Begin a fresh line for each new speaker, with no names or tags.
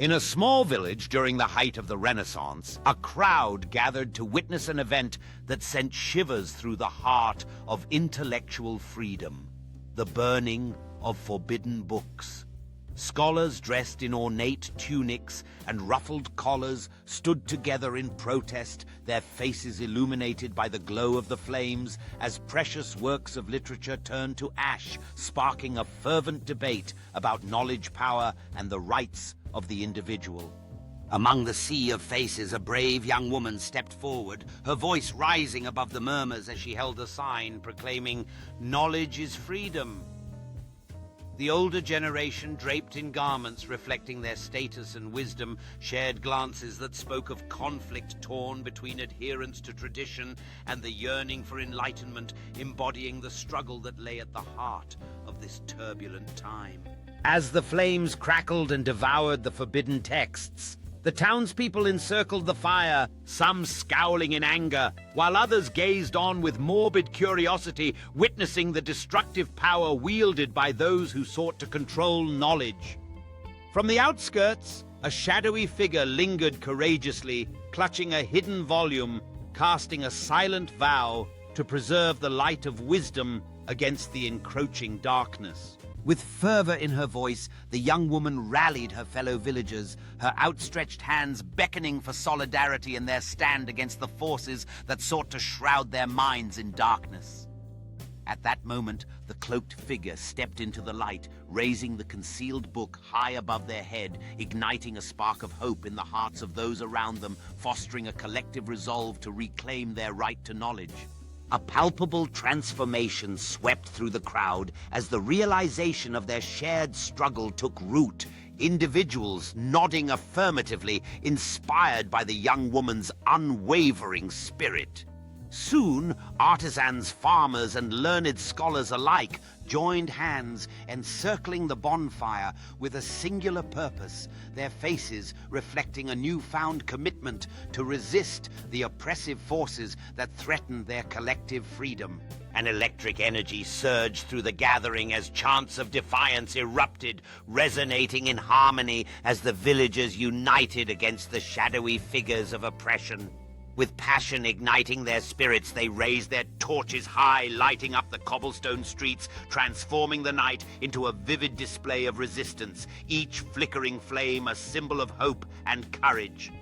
In a small village during the height of the Renaissance, a crowd gathered to witness an event that sent shivers through the heart of intellectual freedom: the burning of forbidden books. Scholars dressed in ornate tunics and ruffled collars stood together in protest, their faces illuminated by the glow of the flames, as precious works of literature turned to ash, sparking a fervent debate about knowledge power and the rights of the individual. Among the sea of faces, a brave young woman stepped forward, her voice rising above the murmurs as she held a sign proclaiming, "Knowledge is freedom." The older generation, draped in garments reflecting their status and wisdom, shared glances that spoke of conflict torn between adherence to tradition and the yearning for enlightenment, embodying the struggle that lay at the heart of this turbulent time. As the flames crackled and devoured the forbidden texts, the townspeople encircled the fire, some scowling in anger, while others gazed on with morbid curiosity, witnessing the destructive power wielded by those who sought to control knowledge. From the outskirts, a shadowy figure lingered courageously, clutching a hidden volume, casting a silent vow to preserve the light of wisdom against the encroaching darkness. With fervor in her voice, the young woman rallied her fellow villagers, her outstretched hands beckoning for solidarity in their stand against the forces that sought to shroud their minds in darkness. At that moment, the cloaked figure stepped into the light, raising the concealed book high above their head, igniting a spark of hope in the hearts of those around them, fostering a collective resolve to reclaim their right to knowledge. A palpable transformation swept through the crowd as the realization of their shared struggle took root, individuals nodding affirmatively, inspired by the young woman's unwavering spirit. Soon, artisans, farmers, and learned scholars alike joined hands, encircling the bonfire with a singular purpose, their faces reflecting a newfound commitment to resist the oppressive forces that threatened their collective freedom. An electric energy surged through the gathering as chants of defiance erupted, resonating in harmony as the villagers united against the shadowy figures of oppression. With passion igniting their spirits, they raised their torches high, lighting up the cobblestone streets, transforming the night into a vivid display of resistance, each flickering flame a symbol of hope and courage.